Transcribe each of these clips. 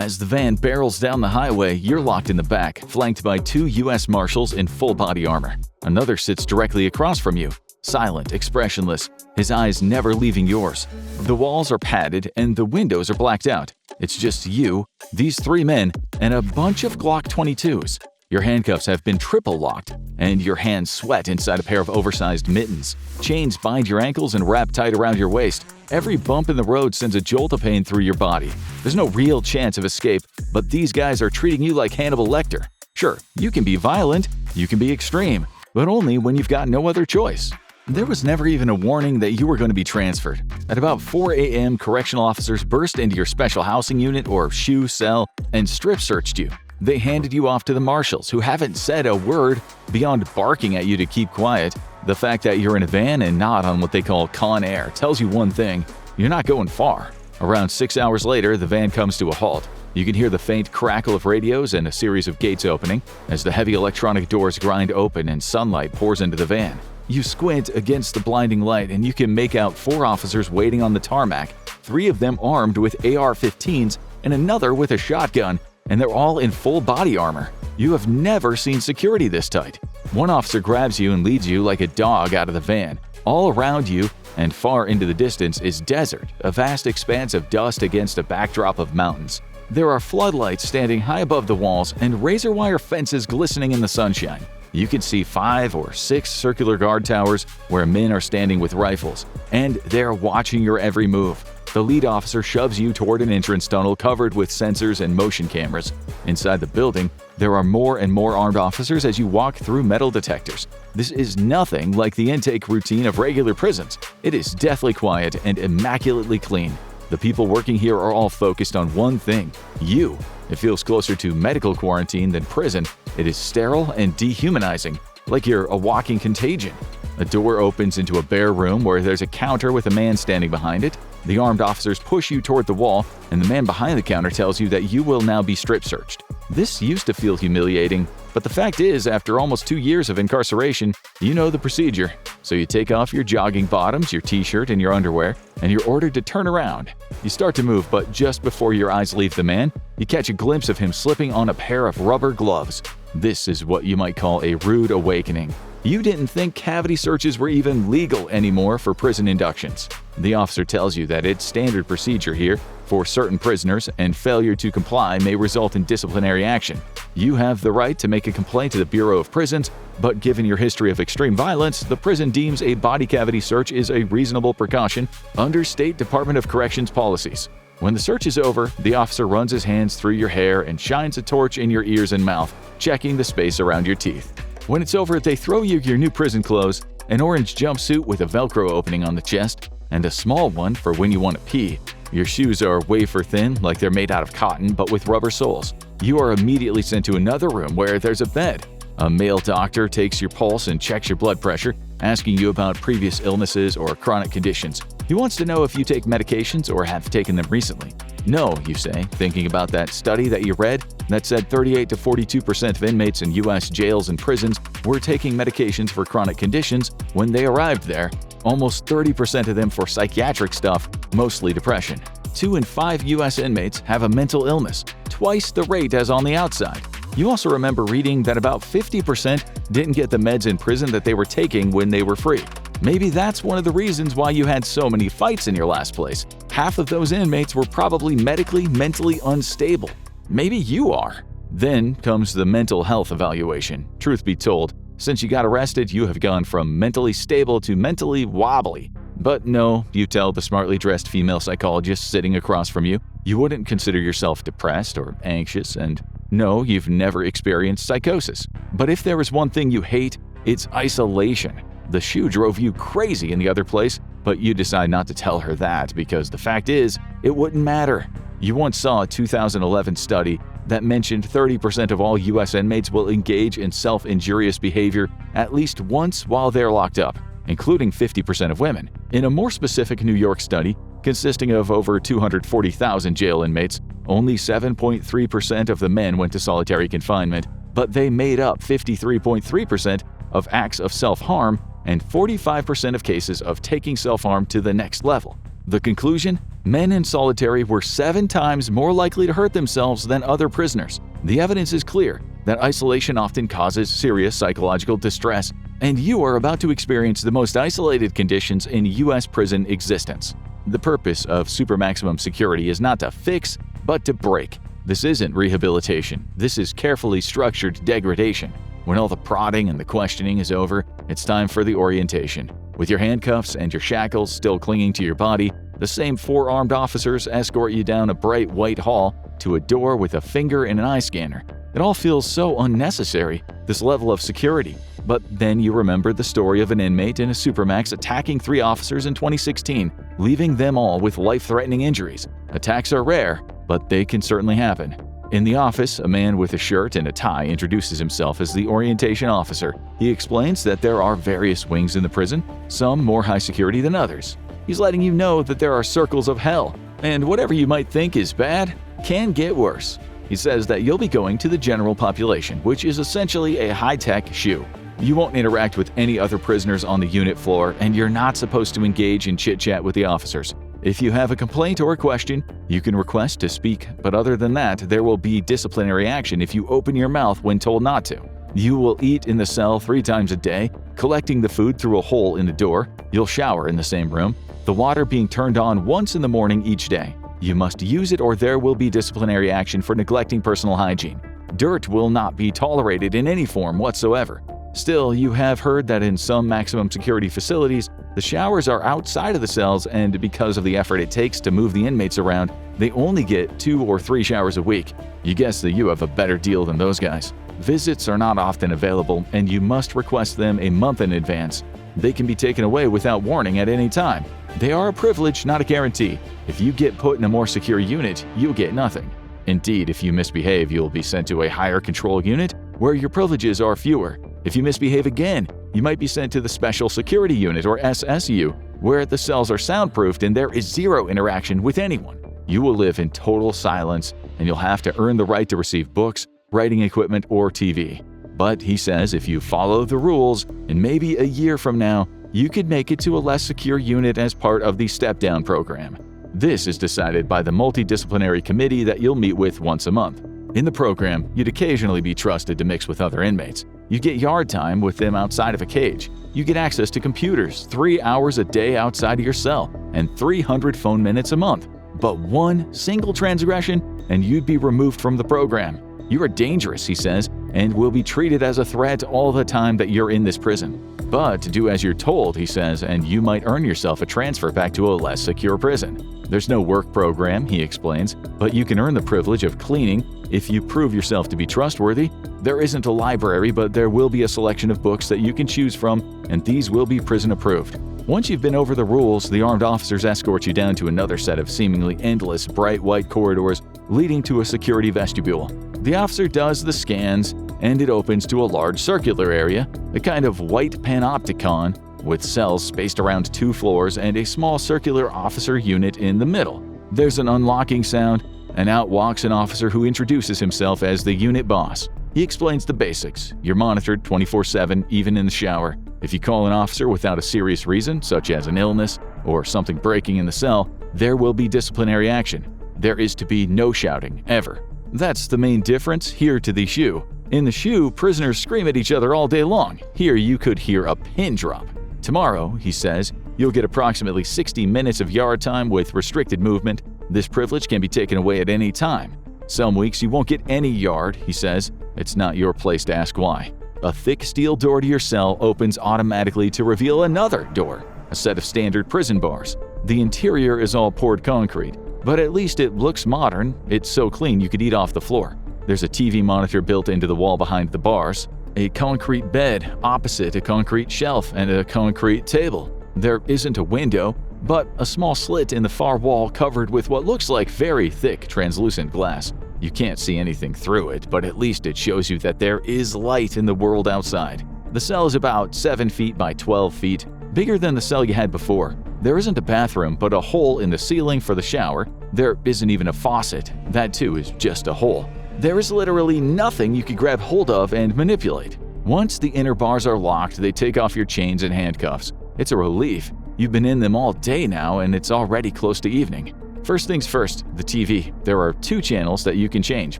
As the van barrels down the highway, you're locked in the back, flanked by 2 U.S. Marshals in full body armor. Another sits directly across from you, silent, expressionless, his eyes never leaving yours. The walls are padded and the windows are blacked out. It's just you, these 3 men, and a bunch of Glock 22s. Your handcuffs have been triple locked, and your hands sweat inside a pair of oversized mittens. Chains bind your ankles and wrap tight around your waist. Every bump in the road sends a jolt of pain through your body. There's no real chance of escape, but these guys are treating you like Hannibal Lecter. Sure, you can be violent, you can be extreme, but only when you've got no other choice. There was never even a warning that you were going to be transferred. At about 4 a.m., correctional officers burst into your special housing unit or SHU cell and strip searched you. They handed you off to the marshals, who haven't said a word beyond barking at you to keep quiet. The fact that you're in a van and not on what they call Con Air tells you one thing: you're not going far. Around 6 hours later, the van comes to a halt. You can hear the faint crackle of radios and a series of gates opening as the heavy electronic doors grind open and sunlight pours into the van. You squint against the blinding light and you can make out 4 officers waiting on the tarmac, 3 of them armed with AR-15s and another with a shotgun, and they're all in full body armor. You have never seen security this tight. One officer grabs you and leads you like a dog out of the van. All around you and far into the distance is desert, a vast expanse of dust against a backdrop of mountains. There are floodlights standing high above the walls and razor wire fences glistening in the sunshine. You can see 5 or 6 circular guard towers where men are standing with rifles, and they're watching your every move. The lead officer shoves you toward an entrance tunnel covered with sensors and motion cameras. Inside the building, there are more and more armed officers as you walk through metal detectors. This is nothing like the intake routine of regular prisons. It is deathly quiet and immaculately clean. The people working here are all focused on one thing: you. It feels closer to medical quarantine than prison. It is sterile and dehumanizing, like you're a walking contagion. A door opens into a bare room where there's a counter with a man standing behind it. The armed officers push you toward the wall, and the man behind the counter tells you that you will now be strip searched. This used to feel humiliating, but the fact is, after almost 2 years of incarceration, you know the procedure. So you take off your jogging bottoms, your t-shirt, and your underwear, and you're ordered to turn around. You start to move, but just before your eyes leave the man, you catch a glimpse of him slipping on a pair of rubber gloves. This is what you might call a rude awakening. You didn't think cavity searches were even legal anymore for prison inductions. The officer tells you that it's standard procedure here for certain prisoners, and failure to comply may result in disciplinary action. You have the right to make a complaint to the Bureau of Prisons, but given your history of extreme violence, the prison deems a body cavity search is a reasonable precaution under State Department of Corrections policies. When the search is over, the officer runs his hands through your hair and shines a torch in your ears and mouth, checking the space around your teeth. When it's over, they throw you your new prison clothes, an orange jumpsuit with a Velcro opening on the chest, and a small one for when you want to pee. Your shoes are wafer thin, like they're made out of cotton, but with rubber soles. You are immediately sent to another room where there's a bed. A male doctor takes your pulse and checks your blood pressure, asking you about previous illnesses or chronic conditions. He wants to know if you take medications or have taken them recently. No, you say, thinking about that study that you read that said 38 to 42% of inmates in U.S. jails and prisons were taking medications for chronic conditions when they arrived there. Almost 30% of them for psychiatric stuff, mostly depression. 2 in 5 U.S. inmates have a mental illness, twice the rate as on the outside. You also remember reading that about 50% didn't get the meds in prison that they were taking when they were free. Maybe that's one of the reasons why you had so many fights in your last place. Half of those inmates were probably mentally unstable. Maybe you are. Then comes the mental health evaluation. Truth be told, since you got arrested, you have gone from mentally stable to mentally wobbly. But no, you tell the smartly dressed female psychologist sitting across from you, you wouldn't consider yourself depressed or anxious, and no, you've never experienced psychosis. But if there is one thing you hate, it's isolation. The SHU drove you crazy in the other place, but you decide not to tell her that because the fact is, it wouldn't matter. You once saw a 2011 study that mentioned 30% of all U.S. inmates will engage in self-injurious behavior at least once while they're locked up, including 50% of women. In a more specific New York study, consisting of over 240,000 jail inmates, only 7.3% of the men went to solitary confinement, but they made up 53.3% of acts of self-harm and 45% of cases of taking self-harm to the next level. The conclusion? Men in solitary were 7 times more likely to hurt themselves than other prisoners. The evidence is clear that isolation often causes serious psychological distress, and you are about to experience the most isolated conditions in U.S. prison existence. The purpose of supermaximum security is not to fix, but to break. This isn't rehabilitation. This is carefully structured degradation. When all the prodding and the questioning is over, it's time for the orientation. With your handcuffs and your shackles still clinging to your body, the same 4 armed officers escort you down a bright white hall to a door with a finger and an eye scanner. It all feels so unnecessary, this level of security. But then you remember the story of an inmate in a Supermax attacking 3 officers in 2016, leaving them all with life-threatening injuries. Attacks are rare, but they can certainly happen. In the office, a man with a shirt and a tie introduces himself as the orientation officer. He explains that there are various wings in the prison, some more high security than others. He's letting you know that there are circles of hell, and whatever you might think is bad can get worse. He says that you'll be going to the general population, which is essentially a high-tech SHU. You won't interact with any other prisoners on the unit floor, and you're not supposed to engage in chit-chat with the officers. If you have a complaint or a question, you can request to speak, but other than that, there will be disciplinary action if you open your mouth when told not to. You will eat in the cell 3 times a day, collecting the food through a hole in the door. You'll shower in the same room, the water being turned on once in the morning each day. You must use it or there will be disciplinary action for neglecting personal hygiene. Dirt will not be tolerated in any form whatsoever. Still, you have heard that in some maximum security facilities, the showers are outside of the cells, and because of the effort it takes to move the inmates around, they only get 2 or 3 showers a week. You guess that you have a better deal than those guys. Visits are not often available, and you must request them a month in advance. They can be taken away without warning at any time. They are a privilege, not a guarantee. If you get put in a more secure unit, you'll get nothing. Indeed, if you misbehave, you'll be sent to a higher control unit where your privileges are fewer. If you misbehave again, you might be sent to the Special Security Unit or SSU, where the cells are soundproofed and there is 0 interaction with anyone. You will live in total silence, and you'll have to earn the right to receive books, writing equipment, or TV. But he says if you follow the rules, and maybe a year from now, you could make it to a less secure unit as part of the step-down program. This is decided by the multidisciplinary committee that you'll meet with once a month. In the program, you'd occasionally be trusted to mix with other inmates. You get yard time with them outside of a cage. You get access to computers 3 hours a day outside of your cell and 300 phone minutes a month. But one single transgression and you'd be removed from the program. You are dangerous, he says, and will be treated as a threat all the time that you're in this prison. But do as you're told, he says, and you might earn yourself a transfer back to a less secure prison. There's no work program, he explains, but you can earn the privilege of cleaning if you prove yourself to be trustworthy. There isn't a library, but there will be a selection of books that you can choose from, and these will be prison approved. Once you've been over the rules, the armed officers escort you down to another set of seemingly endless bright white corridors leading to a security vestibule. The officer does the scans, and it opens to a large circular area, a kind of white panopticon with cells spaced around 2 floors and a small circular officer unit in the middle. There's an unlocking sound, and out walks an officer who introduces himself as the unit boss. He explains the basics. You're monitored 24/7, even in the shower. If you call an officer without a serious reason, such as an illness or something breaking in the cell, there will be disciplinary action. There is to be no shouting, ever. That's the main difference here to the SHU. In the SHU, prisoners scream at each other all day long. Here you could hear a pin drop. Tomorrow, he says, you'll get approximately 60 minutes of yard time with restricted movement. This privilege can be taken away at any time. Some weeks you won't get any yard, he says. It's not your place to ask why. A thick steel door to your cell opens automatically to reveal another door, a set of standard prison bars. The interior is all poured concrete, but at least it looks modern. It's so clean you could eat off the floor. There's a TV monitor built into the wall behind the bars, a concrete bed opposite a concrete shelf, and a concrete table. There isn't a window, but a small slit in the far wall covered with what looks like very thick translucent glass. You can't see anything through it, but at least it shows you that there is light in the world outside. The cell is about 7 feet by 12 feet, bigger than the cell you had before. There isn't a bathroom, but a hole in the ceiling for the shower. There isn't even a faucet. That too is just a hole. There is literally nothing you could grab hold of and manipulate. Once the inner bars are locked, they take off your chains and handcuffs. It's a relief. You've been in them all day now, and it's already close to evening. First things first, the TV. There are 2 channels that you can change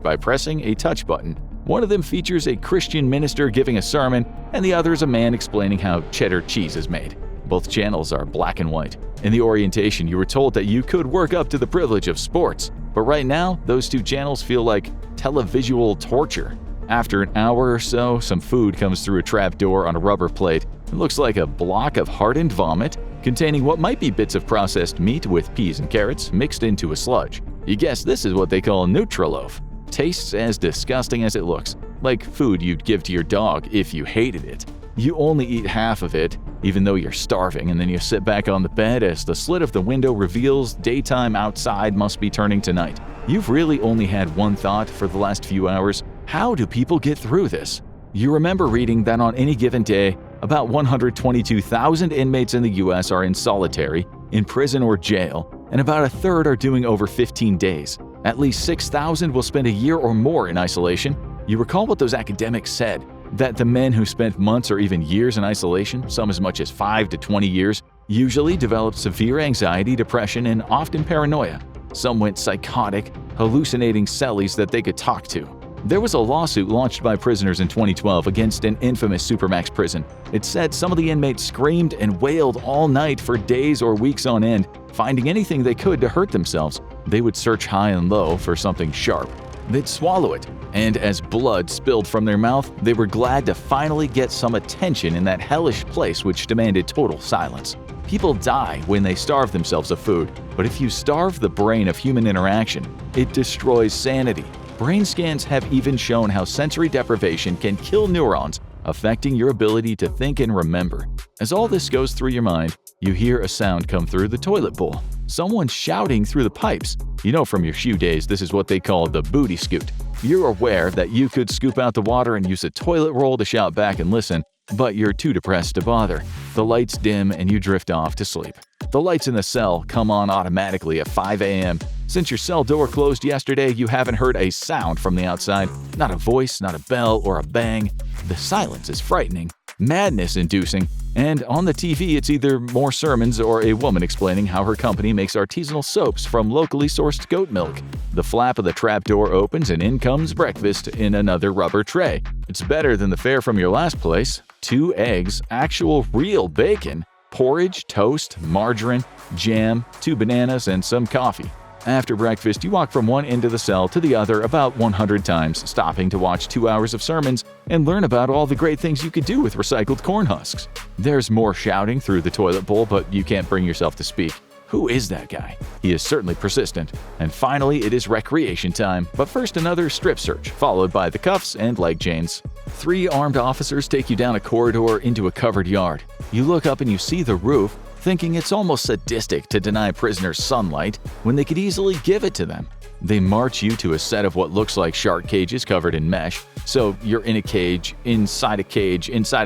by pressing a touch button. One of them features a Christian minister giving a sermon, and the other is a man explaining how cheddar cheese is made. Both channels are black and white. In the orientation, you were told that you could work up to the privilege of sports, but right now, those 2 channels feel like televisual torture. After an hour or so, some food comes through a trap door on a rubber plate. It looks like a block of hardened vomit containing what might be bits of processed meat with peas and carrots mixed into a sludge. You guess this is what they call Nutriloaf. Tastes as disgusting as it looks, like food you'd give to your dog if you hated it. You only eat half of it, even though you're starving, and then you sit back on the bed as the slit of the window reveals daytime outside must be turning to night. You've really only had one thought for the last few hours: how do people get through this? You remember reading that on any given day, about 122,000 inmates in the US are in solitary, in prison or jail, and about a third are doing over 15 days. At least 6,000 will spend a year or more in isolation. You recall what those academics said, that the men who spent months or even years in isolation, some as much as 5 to 20 years, usually developed severe anxiety, depression, and often paranoia. Some went psychotic, hallucinating cellies that they could talk to. There was a lawsuit launched by prisoners in 2012 against an infamous Supermax prison. It said some of the inmates screamed and wailed all night for days or weeks on end, finding anything they could to hurt themselves. They would search high and low for something sharp. They'd swallow it, and as blood spilled from their mouth, they were glad to finally get some attention in that hellish place which demanded total silence. People die when they starve themselves of food, but if you starve the brain of human interaction, it destroys sanity. Brain scans have even shown how sensory deprivation can kill neurons, affecting your ability to think and remember. As all this goes through your mind, you hear a sound come through the toilet bowl. Someone shouting through the pipes. You know from your shoe days, this is what they call the booty scoot. You're aware that you could scoop out the water and use a toilet roll to shout back and listen, but you're too depressed to bother. The lights dim and you drift off to sleep. The lights in the cell come on automatically at 5 a.m. Since your cell door closed yesterday, you haven't heard a sound from the outside. Not a voice, not a bell, or a bang. The silence is frightening, madness-inducing, and on the TV it's either more sermons or a woman explaining how her company makes artisanal soaps from locally sourced goat milk. The flap of the trapdoor opens and in comes breakfast in another rubber tray. It's better than the fare from your last place. 2 eggs, actual real bacon, porridge, toast, margarine, jam, 2 bananas, and some coffee. After breakfast, you walk from one end of the cell to the other about 100 times, stopping to watch 2 hours of sermons and learn about all the great things you could do with recycled corn husks. There's more shouting through the toilet bowl, but you can't bring yourself to speak. Who is that guy? He is certainly persistent. And finally, it is recreation time, but first another strip search, followed by the cuffs and leg chains. 3 armed officers take you down a corridor into a covered yard. You look up and you see the roof, thinking it's almost sadistic to deny prisoners sunlight when they could easily give it to them. They march you to a set of what looks like shark cages covered in mesh, so you're in a cage, inside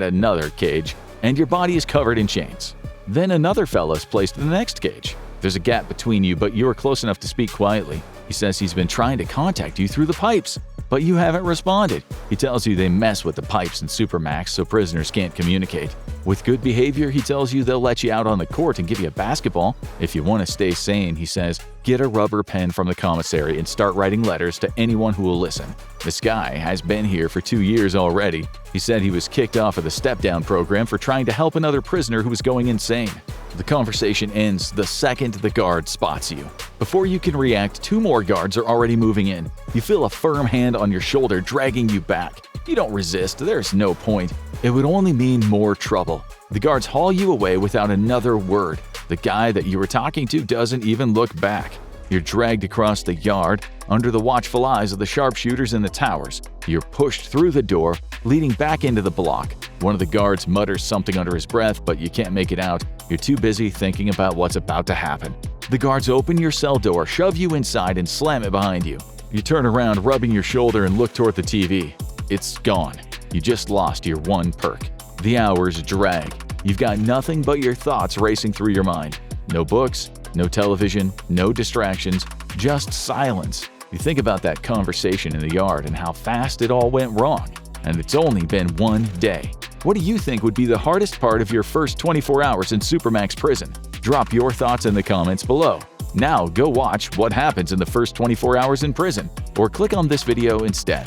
another cage, and your body is covered in chains. Then another fellow's placed in the next cage. There's a gap between you, but you are close enough to speak quietly. He says he's been trying to contact you through the pipes, but you haven't responded. He tells you they mess with the pipes in Supermax so prisoners can't communicate. With good behavior, he tells you they'll let you out on the court and give you a basketball. If you want to stay sane, he says, get a rubber pen from the commissary and start writing letters to anyone who will listen. This guy has been here for 2 years already. He said he was kicked off of the step-down program for trying to help another prisoner who was going insane. The conversation ends the second the guard spots you. Before you can react, 2 more guards are already moving in. You feel a firm hand on your shoulder dragging you back. You don't resist, there's no point. It would only mean more trouble. The guards haul you away without another word. The guy that you were talking to doesn't even look back. You're dragged across the yard, under the watchful eyes of the sharpshooters in the towers. You're pushed through the door, leading back into the block. One of the guards mutters something under his breath, but you can't make it out. You're too busy thinking about what's about to happen. The guards open your cell door, shove you inside, and slam it behind you. You turn around, rubbing your shoulder, and look toward the TV. It's gone. You just lost your one perk. The hours drag. You've got nothing but your thoughts racing through your mind. No books, no television, no distractions, just silence. You think about that conversation in the yard and how fast it all went wrong. And it's only been 1 day. What do you think would be the hardest part of your first 24 hours in Supermax prison? Drop your thoughts in the comments below. Now go watch what happens in the first 24 hours in prison, or click on this video instead.